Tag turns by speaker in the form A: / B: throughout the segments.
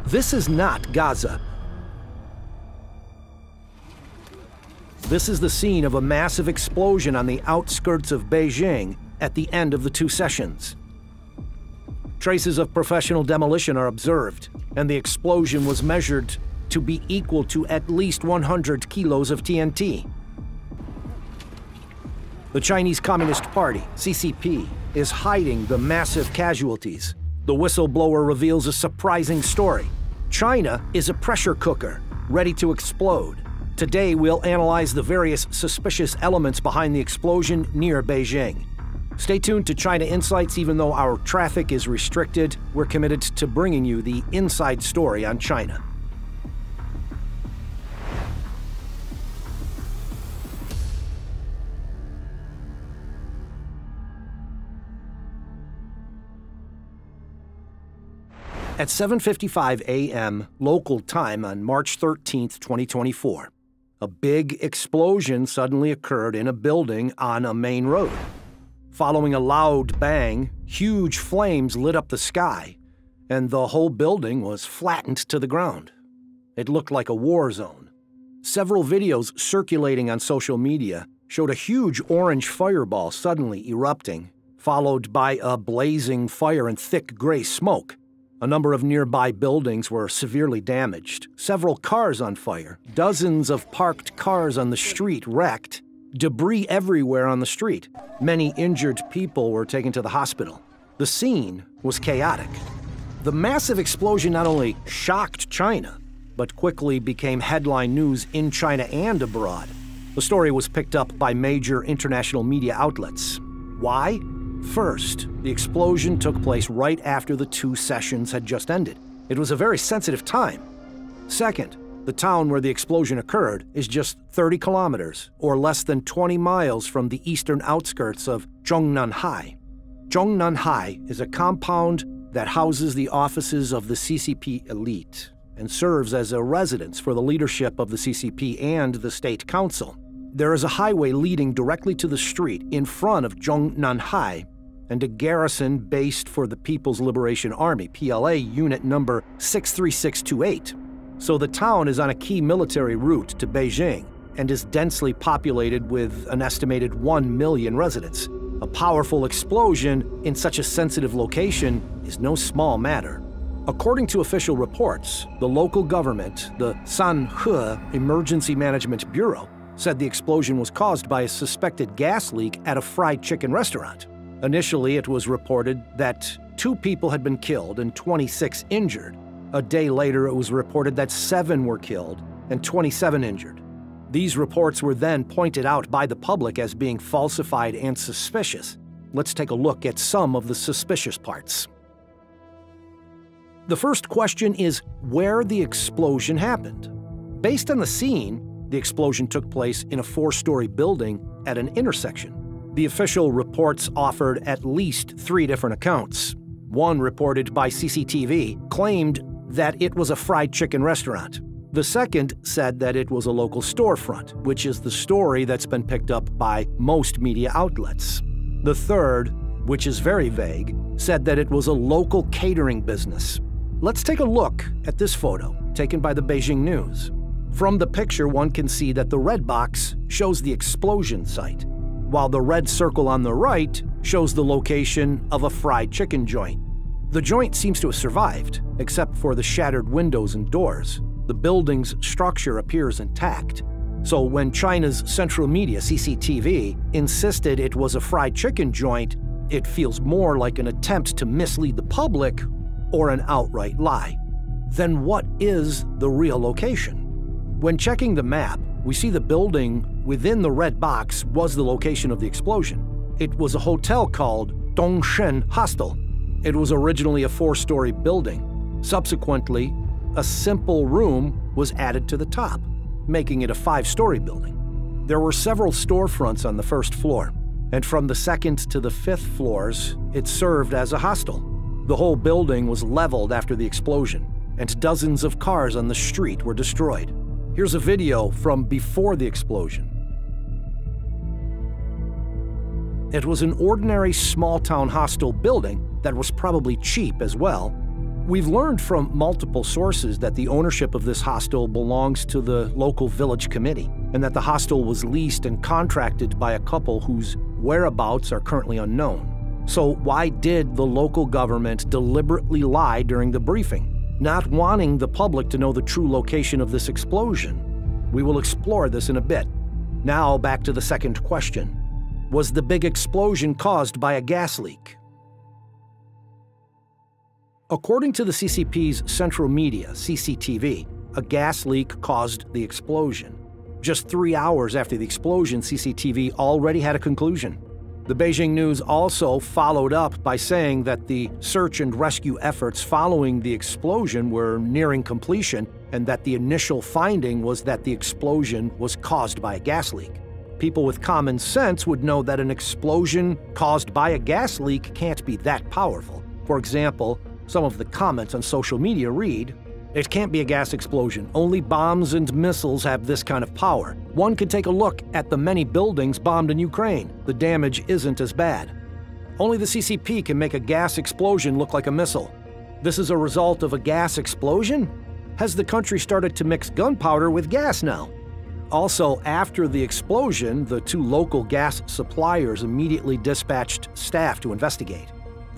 A: This is not Gaza. This is the scene of a massive explosion on the outskirts of Beijing at the end of the two sessions. Traces of professional demolition are observed, and the explosion was measured to be equal to at least 100 kilos of TNT. The Chinese Communist Party, CCP, is hiding the massive casualties. The whistleblower reveals a surprising story. China is a pressure cooker, ready to explode. Today, we'll analyze the various suspicious elements behind the explosion near Beijing. Stay tuned to China Insights. Even though our traffic is restricted, we're committed to bringing you the inside story on China. At 7:55 a.m. local time on March 13, 2024, a big explosion suddenly occurred in a building on a main road. Following a loud bang, huge flames lit up the sky, and the whole building was flattened to the ground. It looked like a war zone. Several videos circulating on social media showed a huge orange fireball suddenly erupting, followed by a blazing fire and thick gray smoke. A number of nearby buildings were severely damaged, several cars on fire, dozens of parked cars on the street wrecked, debris everywhere on the street. Many injured people were taken to the hospital. The scene was chaotic. The massive explosion not only shocked China, but quickly became headline news in China and abroad. The story was picked up by major international media outlets. Why? First, the explosion took place right after the two sessions had just ended. It was a very sensitive time. Second, the town where the explosion occurred is just 30 kilometers, or less than 20 miles from the eastern outskirts of Zhongnanhai. Zhongnanhai is a compound that houses the offices of the CCP elite and serves as a residence for the leadership of the CCP and the state council. There is a highway leading directly to the street in front of Zhongnanhai, and a garrison based for the People's Liberation Army, PLA, unit number 63628. So the town is on a key military route to Beijing and is densely populated with an estimated 1 million residents. A powerful explosion in such a sensitive location is no small matter. According to official reports, the local government, the Sanhe Emergency Management Bureau, said the explosion was caused by a suspected gas leak at a fried chicken restaurant. Initially, it was reported that 2 people had been killed and 26 injured. A day later, it was reported that 7 were killed and 27 injured. These reports were then pointed out by the public as being falsified and suspicious. Let's take a look at some of the suspicious parts. The first question is where the explosion happened. Based on the scene, the explosion took place in a 4-story building at an intersection. The official reports offered at least 3 different accounts. One, reported by CCTV, claimed that it was a fried chicken restaurant. The second said that it was a local storefront, which is the story that's been picked up by most media outlets. The third, which is very vague, said that it was a local catering business. Let's take a look at this photo taken by the Beijing News. From the picture, one can see that the red box shows the explosion site, while the red circle on the right shows the location of a fried chicken joint. The joint seems to have survived, except for the shattered windows and doors. The building's structure appears intact. So when China's central media, CCTV, insisted it was a fried chicken joint, it feels more like an attempt to mislead the public or an outright lie. Then what is the real location? When checking the map, we see the building within the red box was the location of the explosion. It was a hotel called Dongshen Hostel. It was originally a 4-story building. Subsequently, a simple room was added to the top, making it a 5-story building. There were several storefronts on the first floor, and from the 2nd to the 5th floors, it served as a hostel. The whole building was leveled after the explosion, and dozens of cars on the street were destroyed. Here's a video from before the explosion. It was an ordinary small-town hostel building that was probably cheap as well. We've learned from multiple sources that the ownership of this hostel belongs to the local village committee, and that the hostel was leased and contracted by a couple whose whereabouts are currently unknown. So why did the local government deliberately lie during the briefing, not wanting the public to know the true location of this explosion? We will explore this in a bit. Now back to the second question. Was the big explosion caused by a gas leak? According to the CCP's central media, CCTV, a gas leak caused the explosion. Just 3 hours after the explosion, CCTV already had a conclusion. The Beijing news also followed up by saying that the search and rescue efforts following the explosion were nearing completion, and that the initial finding was that the explosion was caused by a gas leak. People with common sense would know that an explosion caused by a gas leak can't be that powerful. For example, some of the comments on social media read, "It can't be a gas explosion. Only bombs and missiles have this kind of power. One could take a look at the many buildings bombed in Ukraine. The damage isn't as bad. Only the CCP can make a gas explosion look like a missile. This is a result of a gas explosion? Has the country started to mix gunpowder with gas now?" Also, after the explosion, the two local gas suppliers immediately dispatched staff to investigate.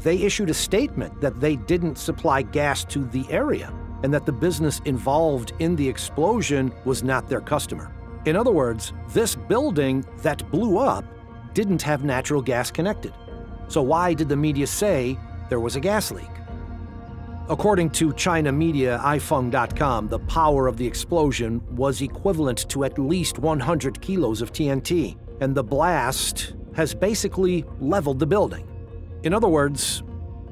A: They issued a statement that they didn't supply gas to the area, and that the business involved in the explosion was not their customer. In other words, this building that blew up didn't have natural gas connected. So why did the media say there was a gas leak? According to China media ifeng.com, the power of the explosion was equivalent to at least 100 kilos of TNT, and the blast has basically leveled the building. In other words,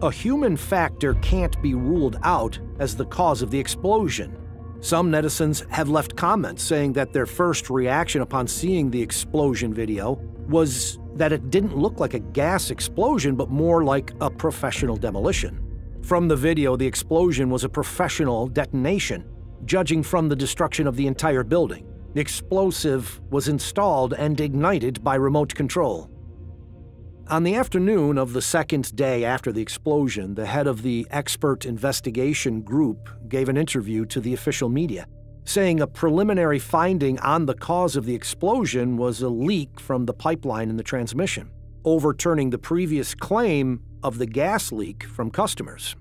A: a human factor can't be ruled out as the cause of the explosion. Some netizens have left comments saying that their first reaction upon seeing the explosion video was that it didn't look like a gas explosion, but more like a professional demolition. From the video, the explosion was a professional detonation, judging from the destruction of the entire building. The explosive was installed and ignited by remote control. On the afternoon of the second day after the explosion, the head of the expert investigation group gave an interview to the official media, saying a preliminary finding on the cause of the explosion was a leak from the pipeline in the transmission, overturning the previous claim of the gas leak from customers.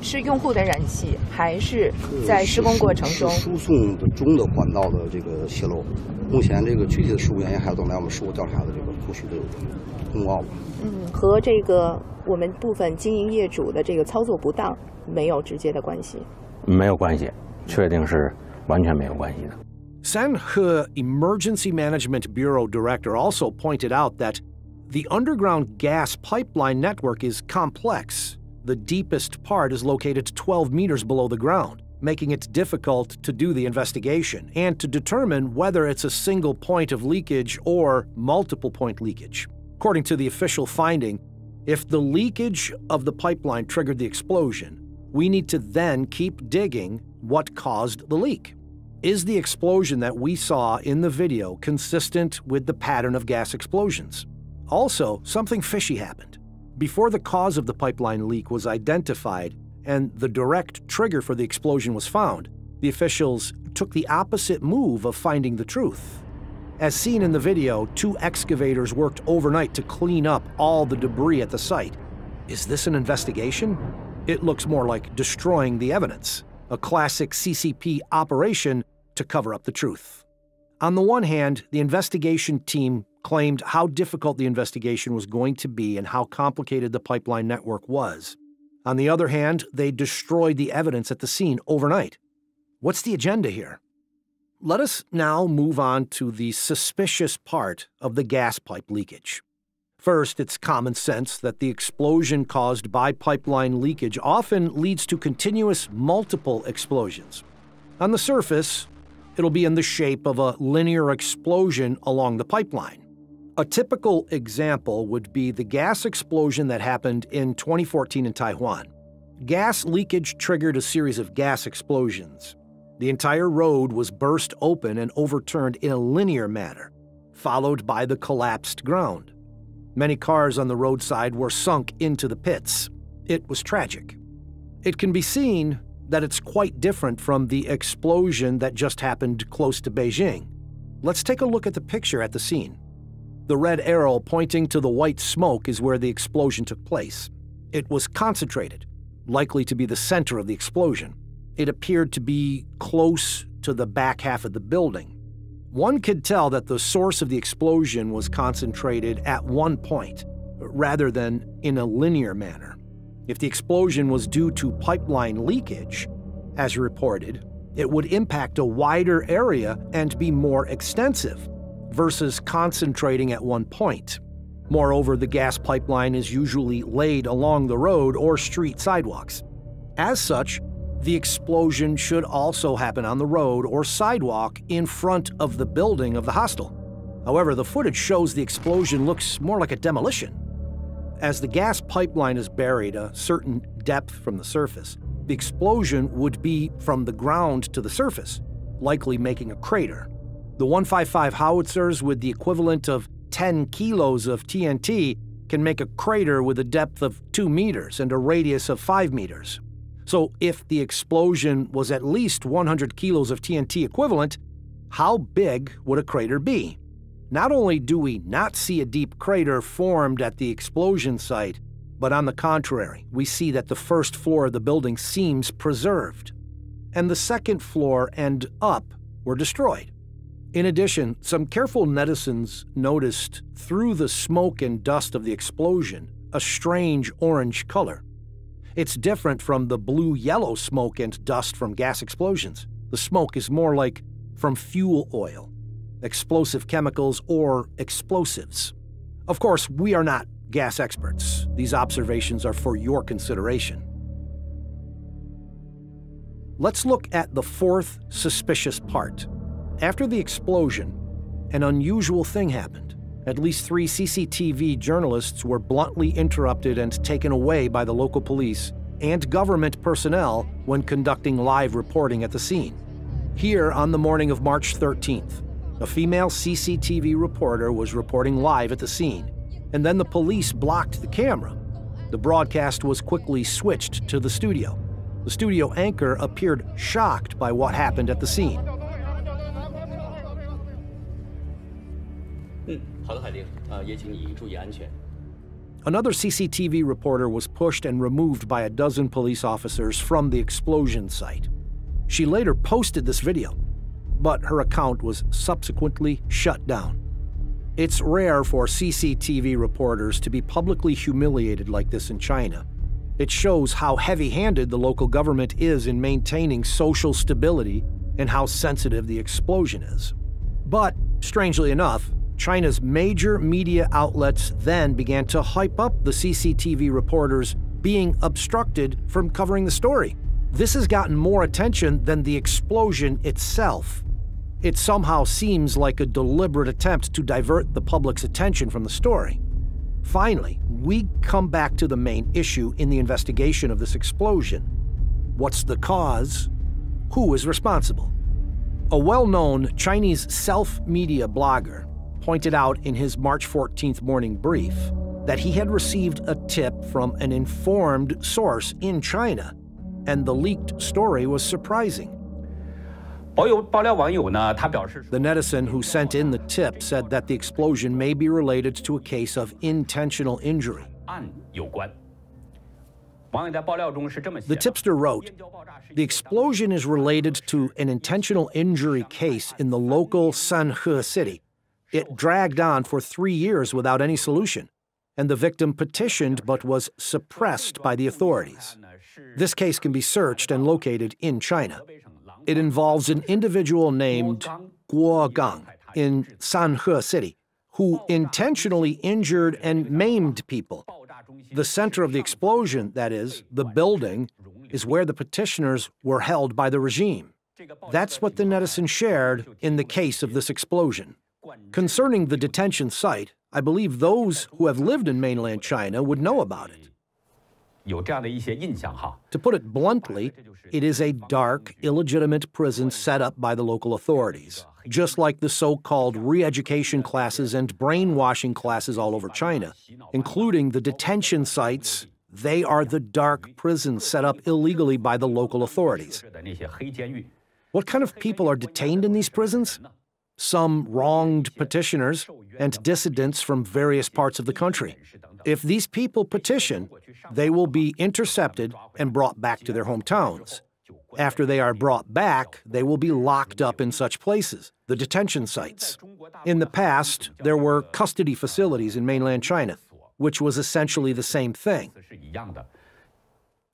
B: 是用户的燃气，还是在施工过程中
C: 输送的中的管道的这个泄漏？目前这个具体的事故原因还要等待我们事故调查的这个后续的公告。
B: 和这个我们部分经营业主的这个操作不当没有直接的关系。
D: 没有关系，确定是完全没有关系的。
A: Sanhe Emergency Management Bureau Director also pointed out that the underground gas pipeline network is complex. The deepest part is located 12 meters below the ground, making it difficult to do the investigation and to determine whether it's a single point of leakage or multiple point leakage. According to the official finding, if the leakage of the pipeline triggered the explosion, we need to then keep digging what caused the leak. Is the explosion that we saw in the video consistent with the pattern of gas explosions? Also, something fishy happened. Before the cause of the pipeline leak was identified and the direct trigger for the explosion was found, the officials took the opposite move of finding the truth. As seen in the video, 2 excavators worked overnight to clean up all the debris at the site. Is this an investigation? It looks more like destroying the evidence, a classic CCP operation to cover up the truth. On the one hand, the investigation team claimed how difficult the investigation was going to be and how complicated the pipeline network was. On the other hand, they destroyed the evidence at the scene overnight. What's the agenda here? Let us now move on to the suspicious part of the gas pipe leakage. First, it's common sense that the explosion caused by pipeline leakage often leads to continuous multiple explosions. On the surface, it'll be in the shape of a linear explosion along the pipeline. A typical example would be the gas explosion that happened in 2014 in Taiwan. Gas leakage triggered a series of gas explosions. The entire road was burst open and overturned in a linear manner, followed by the collapsed ground. Many cars on the roadside were sunk into the pits. It was tragic. It can be seen that it's quite different from the explosion that just happened close to Beijing. Let's take a look at the picture at the scene. The red arrow pointing to the white smoke is where the explosion took place. It was concentrated, likely to be the center of the explosion. It appeared to be close to the back half of the building. One could tell that the source of the explosion was concentrated at one point, rather than in a linear manner. If the explosion was due to pipeline leakage, as reported, it would impact a wider area and be more extensive, versus concentrating at one point. Moreover, the gas pipeline is usually laid along the road or street sidewalks. As such, the explosion should also happen on the road or sidewalk in front of the building of the hostel. However, the footage shows the explosion looks more like a demolition. As the gas pipeline is buried a certain depth from the surface, the explosion would be from the ground to the surface, likely making a crater. The 155 howitzers with the equivalent of 10 kilos of TNT can make a crater with a depth of 2 meters and a radius of 5 meters. So if the explosion was at least 100 kilos of TNT equivalent, how big would a crater be? Not only do we not see a deep crater formed at the explosion site, but on the contrary, we see that the first floor of the building seems preserved, and the second floor and up were destroyed. In addition, some careful netizens noticed through the smoke and dust of the explosion a strange orange color. It's different from the blue-yellow smoke and dust from gas explosions. The smoke is more like from fuel oil, explosive chemicals, or explosives. Of course, we are not gas experts. These observations are for your consideration. Let's look at the fourth suspicious part. After the explosion, an unusual thing happened. At least 3 CCTV journalists were bluntly interrupted and taken away by the local police and government personnel when conducting live reporting at the scene. Here, on the morning of March 13th, a female CCTV reporter was reporting live at the scene, and then the police blocked the camera. The broadcast was quickly switched to the studio. The studio anchor appeared shocked by what happened at the scene. Another CCTV reporter was pushed and removed by a dozen police officers from the explosion site. She later posted this video, but her account was subsequently shut down. It's rare for CCTV reporters to be publicly humiliated like this in China. It shows how heavy-handed the local government is in maintaining social stability and how sensitive the explosion is. But, strangely enough, China's major media outlets then began to hype up the CCTV reporters being obstructed from covering the story. This has gotten more attention than the explosion itself. It somehow seems like a deliberate attempt to divert the public's attention from the story. Finally, we come back to the main issue in the investigation of this explosion. What's the cause? Who is responsible? A well-known Chinese self-media blogger pointed out in his March 14th morning brief that he had received a tip from an informed source in China, and the leaked story was surprising. The netizen who sent in the tip said that the explosion may be related to a case of intentional injury. The tipster wrote, "The explosion is related to an intentional injury case in the local Sanhe city. It dragged on for 3 years without any solution, and the victim petitioned but was suppressed by the authorities. This case can be searched and located in China. It involves an individual named Guo Gang in Sanhe City, who intentionally injured and maimed people. The center of the explosion, that is, the building, is where the petitioners were held by the regime. That's what the netizen shared in the case of this explosion. Concerning the detention site, I believe those who have lived in mainland China would know about it. To put it bluntly, it is a dark, illegitimate prison set up by the local authorities, just like the so-called re-education classes and brainwashing classes all over China, including the detention sites They are the dark prisons set up illegally by the local authorities. What kind of people are detained in these prisons? Some wronged petitioners and dissidents from various parts of the country. If these people petition, they will be intercepted and brought back to their hometowns. After they are brought back, they will be locked up in such places, the detention sites. In the past, there were custody facilities in mainland China, which was essentially the same thing.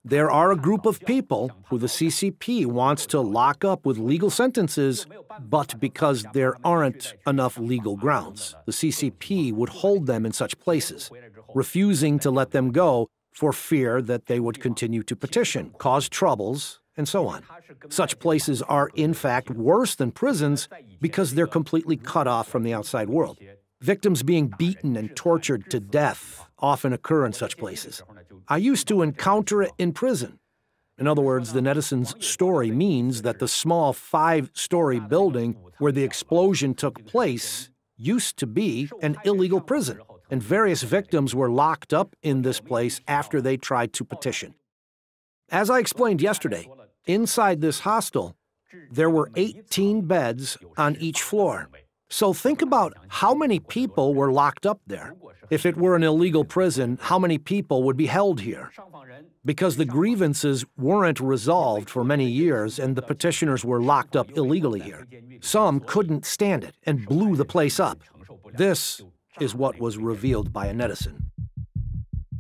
A: There are a group of people who the CCP wants to lock up with legal sentences, but because there aren't enough legal grounds, the CCP would hold them in such places, refusing to let them go for fear that they would continue to petition, cause troubles, and so on. Such places are, in fact, worse than prisons because they're completely cut off from the outside world. Victims being beaten and tortured to death often occur in such places. I used to encounter it in prison. In other words, the netizen's story means that the small 5-story building where the explosion took place used to be an illegal prison, and various victims were locked up in this place after they tried to petition. As I explained yesterday, inside this hostel, there were 18 beds on each floor. So think about how many people were locked up there. If it were an illegal prison, how many people would be held here? Because the grievances weren't resolved for many years and the petitioners were locked up illegally here. Some couldn't stand it and blew the place up. This is what was revealed by a netizen.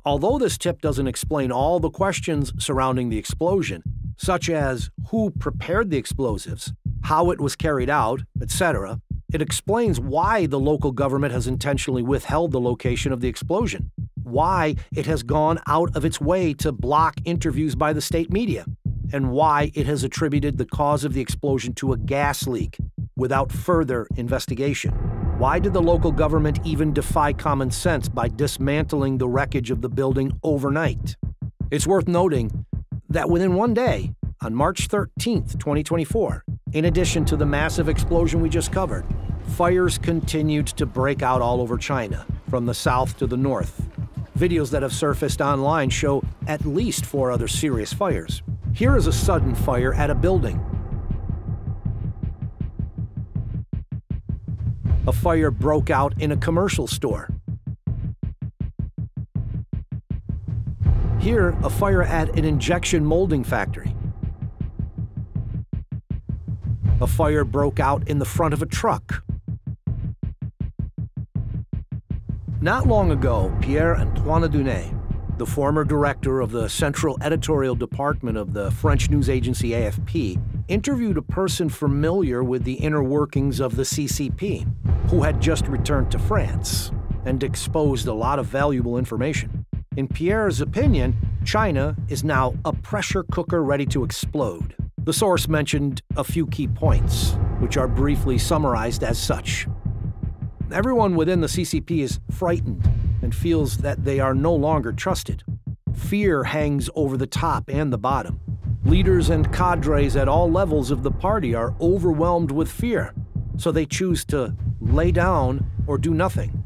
A: Although this tip doesn't explain all the questions surrounding the explosion, such as who prepared the explosives, how it was carried out, etc., it explains why the local government has intentionally withheld the location of the explosion, why it has gone out of its way to block interviews by the state media, and why it has attributed the cause of the explosion to a gas leak without further investigation. Why did the local government even defy common sense by dismantling the wreckage of the building overnight? It's worth noting that within one day, on March 13th, 2024, in addition to the massive explosion we just covered, fires continued to break out all over China, from the south to the north. Videos that have surfaced online show at least 4 other serious fires. Here is a sudden fire at a building. A fire broke out in a commercial store. Here, a fire at an injection molding factory. A fire broke out in the front of a truck. Not long ago, Pierre-Antoine Dunet, the former director of the Central Editorial Department of the French news agency AFP, interviewed a person familiar with the inner workings of the CCP, who had just returned to France, and exposed a lot of valuable information. In Pierre's opinion, China is now a pressure cooker ready to explode. The source mentioned a few key points, which are briefly summarized as such. Everyone within the CCP is frightened and feels that they are no longer trusted. Fear hangs over the top and the bottom. Leaders and cadres at all levels of the party are overwhelmed with fear, so they choose to lay down or do nothing.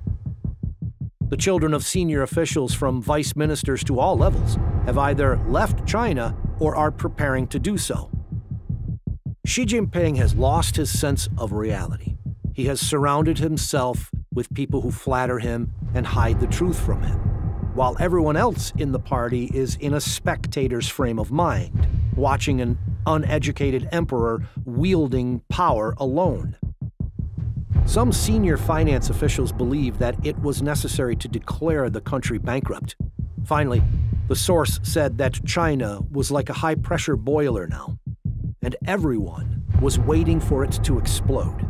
A: The children of senior officials from vice ministers to all levels have either left China or are preparing to do so. Xi Jinping has lost his sense of reality. He has surrounded himself with people who flatter him and hide the truth from him, while everyone else in the party is in a spectator's frame of mind, watching an uneducated emperor wielding power alone. Some senior finance officials believe that it was necessary to declare the country bankrupt. Finally, the source said that China was like a high-pressure boiler now, and everyone was waiting for it to explode.